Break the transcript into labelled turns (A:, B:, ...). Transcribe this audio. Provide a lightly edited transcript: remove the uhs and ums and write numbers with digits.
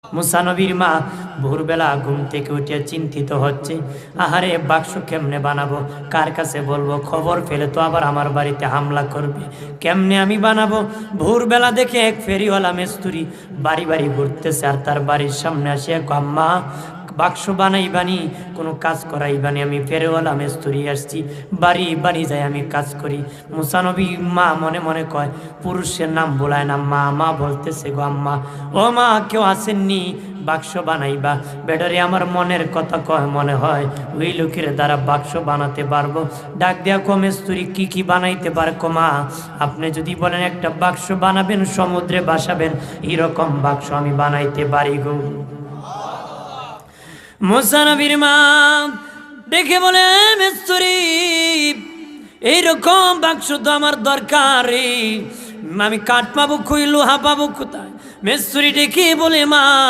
A: মুসা নবীর মা ভোরবেলা ঘুম থেকে উঠে চিন্তিত হচ্ছে, আহারে বাক্স কেমনে বানাবো, কার কাছে বলবো, খবর পেলে তো আবার আমার বাড়িতে হামলা করবে, কেমনে আমি বানাবো। ভোরবেলা দেখে এক ফেরিওয়ালা মিস্ত্রি বাড়ি বাড়ি ঘুরতেছে, আর তার বাড়ির সামনে আসে, আম্মা বাক্স বানাইবানি, কোনো কাজ করাইবানি, আমি ফেরিওয়ালা মিস্ত্রি আসছি, বাড়ি বাড়ি যাই আমি কাজ করি। মুসা নবী মা মনে মনে কয়, পুরুষের নাম বলায় না, মা মা বলতেছে, গো আম্মা, ও মা কেউ আসেননি বাক্স বানাইবা? বেটারে আমার মনের কথা কয়, মনে হয় ওই লোকের দ্বারা বাক্স বানাতে পারবো। ডাক দেয়া কো মিস্ত্রি কি কি বানাইতে পারবো? মা আপনি যদি বলেন একটা বাক্স বানাবেন, সমুদ্রে বাসাবেন, এরকম বাক্স আমি বানাইতে পারি গো। মুসা নবীর মা দেখে বলে, মিস্ত্রি এইরকম বাক্স তো আমার দরকার, আমি কাঠ পাবো কই, লোহা পাবো কোথায়? মিস্ত্রি ডেকে বলে, মা